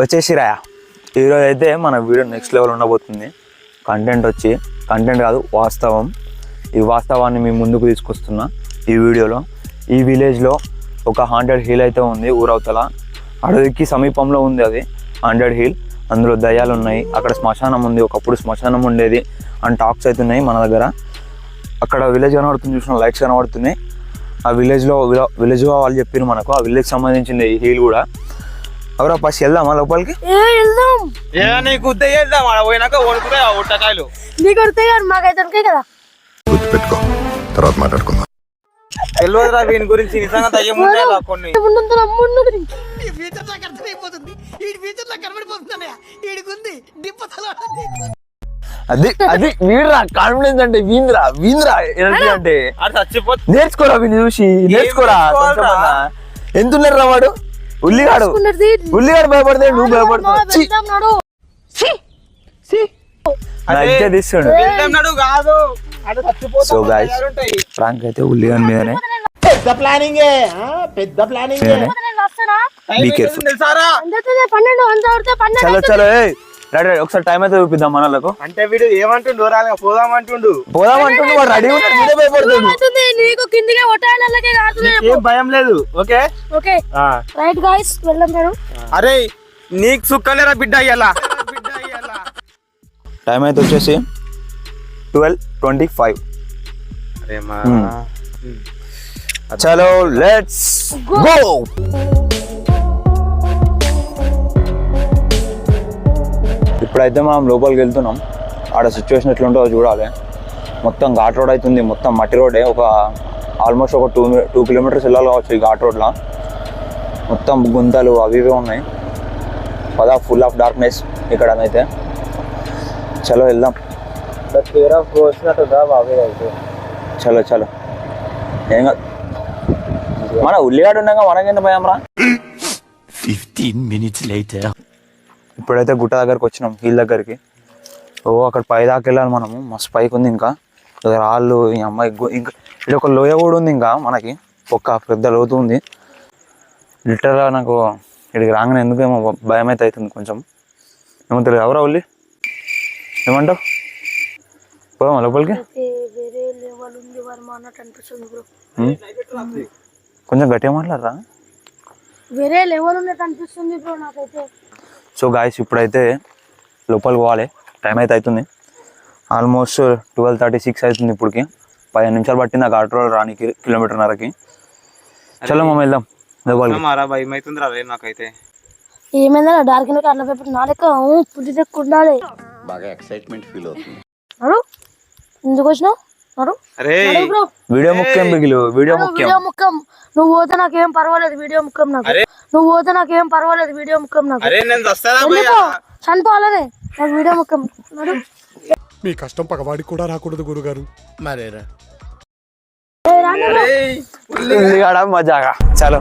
వచ్చేసి రాయా ఈరోజు అయితే మన వీడియో నెక్స్ట్ లెవెల్ ఉండబోతుంది. కంటెంట్ కాదు వాస్తవం. ఈ వాస్తవాన్ని మీ ముందుకు తీసుకొస్తున్నా ఈ వీడియోలో. ఈ విలేజ్లో ఒక హాంటెడ్ హిల్ అయితే ఉంది. ఊరవతల అడవికి సమీపంలో ఉంది అది హాంటెడ్ హిల్. అందులో దయ్యాలు ఉన్నాయి. అక్కడ శ్మశానం ఉంది. ఒకప్పుడు శ్మశానం ఉండేది అని టాక్స్ అవుతున్నాయి మన దగ్గర. అక్కడ విలేజ్ కనబడుతుంది, చూసిన లైట్స్ కనబడుతున్నాయి. ఆ విలేజ్ వాళ్ళు చెప్పారు మనకు ఆ విలేజ్ సంబంధించింది ఈ హిల్ కూడా. ఎవరో ఫస్ట్ వెళ్దామా లోపలికి? గుర్తుపెట్టుకో, తర్వాత మాట్లాడుకుందాం. తెలియదురా వీని గురించి నిజంగా తగ్గ కొన్ని అది వీడురా కాన్ఫిడెన్స్ అంటే వీంద్రా ఎనర్జీ అంటే నేర్చుకోరా వీని చూసి నేర్చుకోరా. ఎంత ఉన్నారు రా వాడు ఉల్లిగాడు భయపడితే నువ్వు భయపడుతున్నావు. తీస్తాడు. సో గైస్ ప్రాంక్ అయితే ఉల్లిగాని మీదనే. చలో రెడీ ఒకసారి టైం అయితే చూపిద్దాం మనలకు. అంటే వీడు ఏమంటుండు పోదామంటుండు వాడు రెడీ ఉంటాడు, భయపడుతుండు. ఏం భయం లేదు. ఓకే రైట్ గైస్ వెళ్దాం. అరే నీకు సుక్కలేరా బిడ్డ అయ్యాలా. టైం అయితే వచ్చేసి 12:25. చలో లెట్స్ గో. ఇప్పుడైతే మనం లోపలికి వెళ్తున్నాం. ఆడ సిచ్యువేషన్ ఎట్లుంటుందో చూడాలి. మొత్తం ఘాట్ రోడ్ అవుతుంది, మొత్తం మట్టి రోడే. ఆల్మోస్ట్ ఒక 2 కిలోమీటర్స్ వెళ్ళాలి కావచ్చు ఈ ఘాట్ రోడ్లో. మొత్తం గుంతలు అవి ఇవే ఉన్నాయి. ఫుల్ ఆఫ్ డార్క్నెస్ ఇక్కడ అయితే. చలో వెళ్దాం. చలో ఏం కాదు. మన ఉల్లిగాడు ఉన్నాక మనకేంత భయం రా. 15 minutes later. ఇప్పుడైతే గుట్ట దగ్గరికి వచ్చినాం, హిల్ దగ్గరికి. అక్కడ పై దాకా వెళ్ళాలి మనము. మస్తు పైకి ఉంది. ఇంకా రాళ్ళు ఈ అమ్మాయి ఇంకా ఇది ఒక లోయ కూడా ఉంది. ఇంకా మనకి ఒక పెద్ద లోతు ఉంది. లిటరల్గా నాకు ఇక్కడికి రాగానే ఎందుకేమో భయం అయితే అవుతుంది కొంచెం. ఏమంటారు ఎవరా ఉల్లి, ఏమంటావు? పోదామా లోపలికి? కొంచెం గట్టిగా మాట్లాడరా. వేరే లెవెల్ ఉన్నట్టు అనిపిస్తుంది బ్రో నాకైతే. సో గాయస్ ఇప్పుడైతే లోపలికి పోవాలి. టైం అయితే అవుతుంది ఆల్మోస్ట్ 12:36 అవుతుంది. ఇప్పటికి 15 నిమిషాలు పట్టింది ఆ ఘాట్ రోడ్ రానికి, 1.5 చలో మమ్మ వెళ్దాం లోపలికి. భయం అవుతుందిరా నాకైతే. ఏమైందా డార్క్ అట్లా పేపర్ నా లెక్క పుట్టి లెక్క ఉండాలి. బాగా ఎక్సైట్మెంట్ ఫీల్ అవుతుంది. ఎందుకు వచ్చినావు? వీడియో ముఖ్యం బిగిలు, వీడియో ముఖ్యం. నువ్వు పోతే నాకేం పర్వాలేదు, వీడియో ముఖ్యం నాకు. చనిపోవాలనే నాకు వీడియో ముఖ్యం. మీ కష్టం పగవాడికి కూడా రాకూడదు గురుగారు. మరేరా మజాగా. చలో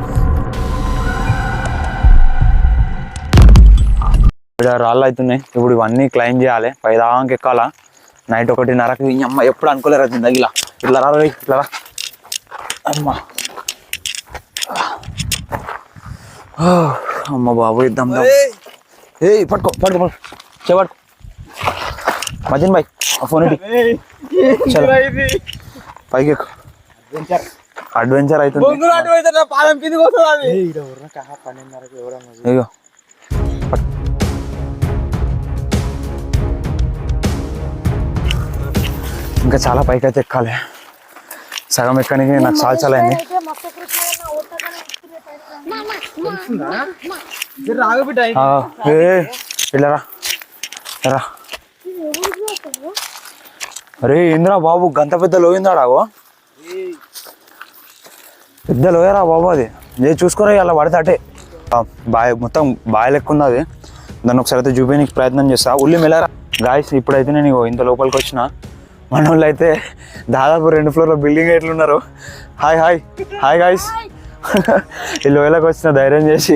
ఇక్కడ రాళ్ళు అవుతున్నాయి. ఇప్పుడు ఇవన్నీ క్లైమ్ చేయాలి, పైదానికి ఎక్కాలా. నైట్ 1:30కి అమ్మ ఎప్పుడు అనుకోలేరు జిందగీలా. ఇట్లా రా ఇట్లా రా అమ్మ. అమ్మ బాబు ఇద్దాం. పట్టుకో చేపట్టుకో మజిన్ బాయ్ ఆ ఫోన్ ఏంటి. పైకి ఎక్కు. అడ్వెంచర్ అవుతుంది. ఇంకా చాలా పైకి అయితే ఎక్కాలి. సగం ఎక్కడానికి నాకు చాలా అయింది. అరే ఏంద్రా బాబు గంత పెద్ద లోయిందాడాగో. పెద్ద లోయరా బాబు అది. చూసుకోరా అలా పడితే అటే మొత్తం బాయ్ లెక్క ఉంది అది. దాన్ని ఒకసారి అయితే చూపించడానికి ప్రయత్నం చేస్తా. ఉల్లి మెల్లరా గాయస్. ఇప్పుడైతే నేను ఇంత లోపలికి వచ్చిన. మన వాళ్ళు అయితే దాదాపు 2 ఫ్లోర్ల బిల్డింగ్ ఎట్లున్నారు. Hi guys. ఈ లోయలోకి వచ్చిన ధైర్యం చేసి.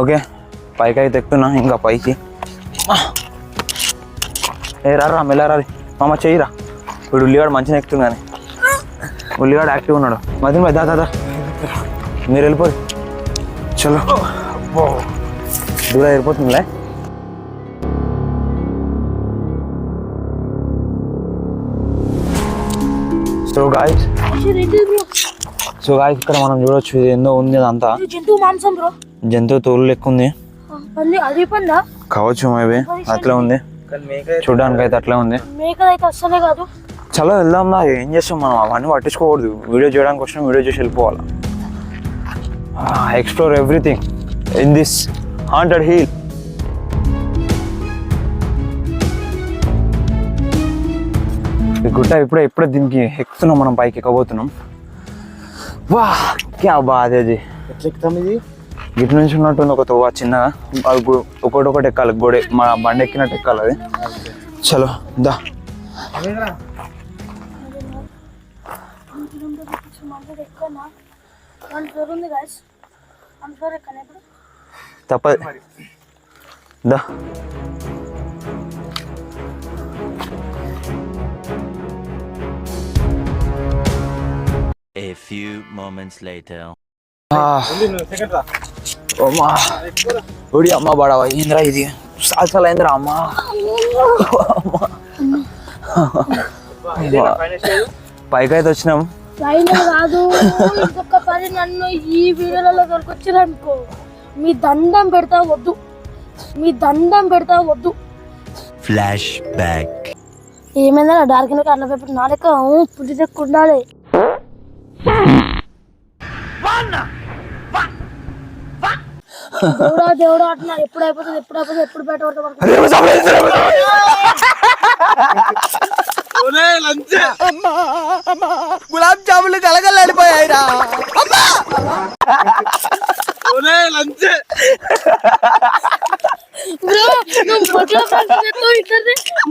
ఓకే పైకి అయితే ఎక్కుతున్నా. ఇంకా పైకి రా మెల్లరా. మామ చెయ్యిరా. ఇప్పుడు ఉల్లిగాడు మంచిగా ఎక్కుతుంది కానీ ఉల్లిగాడు యాక్టివ్ ఉన్నాడు. మధ్య దాదా మీరు వెళ్ళిపోయి చలో దూరం అయిపోతుందిలే. సో గాయ్స్ ఇక్కడ మనం చూడొచ్చు, ఇది ఏందో ఉంది అదంతా జంతువు మాంసం బ్రో, జంతువు తోలు లెక్క ఉంది. అది పందా కావచ్చు మేబీ అట్లా ఉంది, చూడడానికి అయితే అట్లా ఉంది. మేకదైతే అస్సలే కాదు. చలో వెళ్దాం రా. ఏం చేస్తాం మనం, అవన్నీ పట్టించుకోకూడదు. వీడియో చేయడానికి వచ్చిన వీడియో చేసి వెళ్ళిపోవాలి. Explore everything in this haunted hill. ఈ గుట్ట ఇప్పుడే దీనికి ఎక్కుతున్నాం, మనం పైకి ఎక్కబోతున్నాం. వా క్యా బాధ అది. ఎట్లా ఎక్కుతాం ఇది? గిట్ నుంచి ఉన్నట్టుంది ఒక తోవ చిన్నగా, ఒకటి ఎక్కాలి, గోడ మా బండి ఎక్కినట్టు ఎక్కాలి అది. చలో దా. తప్పదు దా. A few moments later. ఒడి అమ్మ బాడవ ఏంద్రా ఇది, సాల్సాల ఏంద్రా అమ్మ. పైకైతే వచ్చినాం. కాదు ఇంకొక పని నన్ను ఈ వీడియోలలో దొరికొచ్చారనుకో మీ దండం పెడతా వద్దు. Flashback. ఏమైందా డార్క్ అట్లా పేపర్ నా లెక్క పుట్టి దగ్గర ఉండాలి. దేవుడా అంటున్నా, ఎప్పుడు అయిపోతుంది ఎప్పుడు బయట గులాబ్ జాములు కలగలాడిపోయాయిరా.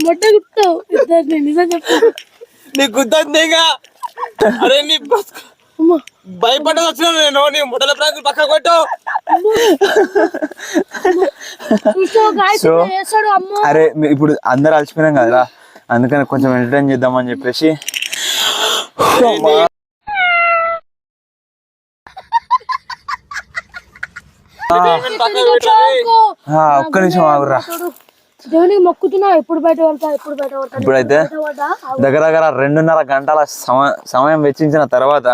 మొట్ట గుట్టావు ఇద్దరిని, నిజం చెప్పు. నీ గుద్దంతేగా. అరే నీ భయపడ్డది వచ్చిన నేను, నీ ముట్టల ప్రాంతం పక్క కొట్టు. అరే ఇప్పుడు అందరు అలసిపోయినాం కదరా, అందుకని కొంచెం ఎంటర్టైన్ చేద్దామని చెప్పేసి. ఒక్క నిమిషం ఆగురా. దేవునికి మొక్కుతున్నా ఎప్పుడు బయట వెళ్తా. ఇప్పుడైతే దగ్గర 2.5 గంటల సమయం వెచ్చించిన తర్వాత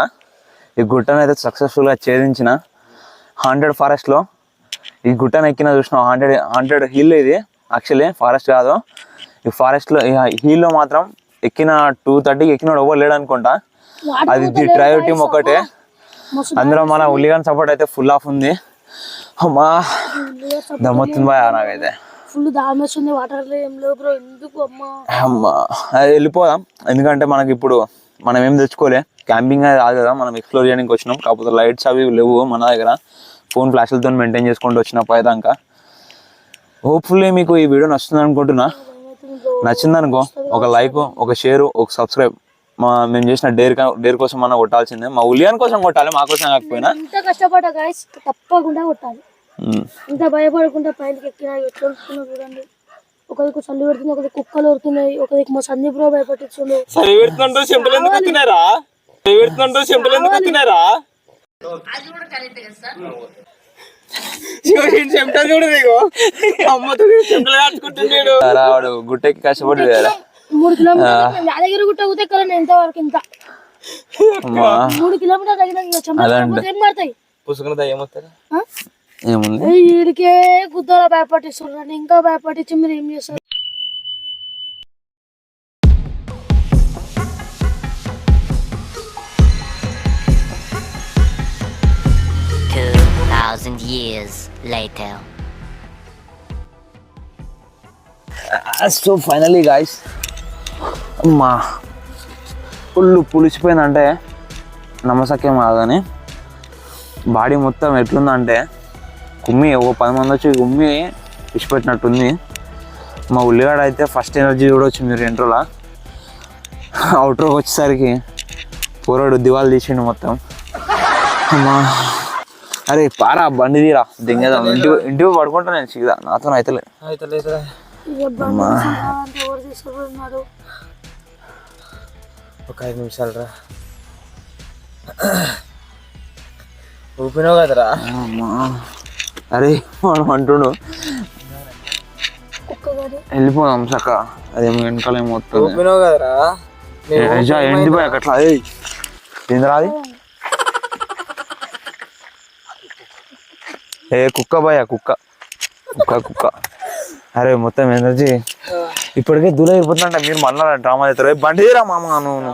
ఈ గుట్టను అయితే సక్సెస్ఫుల్గా ఛేదించిన. హాంటెడ్ ఫారెస్ట్లో ఈ గుట్టను ఎక్కిన చూసినాం. హాంటెడ్ హిల్ ఇది, యాక్చువల్లీ ఫారెస్ట్ కాదు. ఈ ఫారెస్ట్లో ఈ హిల్లో మాత్రం ఎక్కిన 2:30కి ఎక్కినాడు ఎవరు లేడు అనుకుంటా. అది డ్రైవర్ టీం ఒక్కటే. అందులో మన ఉల్లిగన్ సపోర్ట్ అయితే ఫుల్ ఆఫ్ ఉంది. అమ్మా దమ్మొస్తుంది బాయ్ నాకైతే. ఫుల్ దామేస్తుంది, వాటర్ ఏం లేవు బ్రో. ఎందుకు అమ్మా అది వెళ్ళిపోదాం, ఎందుకంటే మనకి ఇప్పుడు మనం ఏం తెచ్చుకోలే. క్యాంపింగ్ అది కాదు కదా, మనం ఎక్స్ప్లోర్ చేయడానికి వచ్చినాం. కాకపోతే లైట్స్ అవి లేవు మన దగ్గర, ఫోన్ ఫ్లాష్లతో మెయింటైన్ చేసుకుంటూ వచ్చిన పైదాకా. హోప్ఫుల్లీ మీకు ఈ వీడియో నచ్చుతుంది అనుకుంటున్నా. నచ్చిందనుకో ఒక లైక్, ఒక షేర్, ఒక సబ్స్క్రైబ్. మేము చేసిన డేర్ కోసం మనం కొట్టాల్సిందే. మా ఉలియాన్ కోసం కొట్టాలి, మా కోసం కాకపోయినా. ఇంత కష్టపడ్డా గైస్, తప్పకుండా కొట్టాలి. ఇంత భయపడకుండా పైకి ఎక్కినా ఎట్లా చూడండి. ఒకరికి చల్లి పెడుతుంది, ఒకరికి కుక్కలు వరుతున్నాయి, ఒకరికి మా సందీప్ రావు భయపట్టించు. గుట్టెక్కి కష్టపడి 3 కిలోమీటర్లు యాదగిరి గుట్ట ఊతెక్కాలని ఎంతవరకు ఇంత 3 కిలోమీటర్లు తగిన పడతాయి. వీడికే గుద్దలో భయపట్టిస్తున్నారు, ఇంకా భయపట్టించి మీరు ఏం చేస్తారు? 2,000 years later. So finally guys, అమ్మా ఫుల్ పులిసిపోయిందంటే నమ్మసక్యం కాదని. బాడీ మొత్తం ఎట్లుందంటే కుమ్మి, ఒక 10 మంది వచ్చి కుమ్మి ఇచ్చిపెట్టినట్టుంది. మా ఉల్లిగాడ అయితే ఫస్ట్ ఎనర్జీ చూడవచ్చు మీరు ఇంట్రోలా. అవుట్రోకి వచ్చేసరికి పోరాడు దివాలు తీసిండు మొత్తం. అమ్మా అరే పారా బండి తీరా దింగేదాం, ఇంటికి పడుకుంటా నేను సిగ్గా, నాతో అయితలే. ఒక 5 నిమిషాలు రా. ఊపినావు కదరా. అమ్మా అరే మనం అంటుండు కుక్క గారి వెళ్ళిపోదాం చక్క అదేమో వెనకాల ఏమో వస్తుంది ఊపినావు కదరా. ఎండిపోయా అట్లా ఏందిరా అది ఏ కుక్క భయ కుక్క కుక్క కుక్క అరే మొత్తం ఎనర్జీ ఇప్పటికే దూరం అయిపోతుందంట మీరు మళ్ళా డ్రామా చేస్తారు బండి రా మామ నువ్వు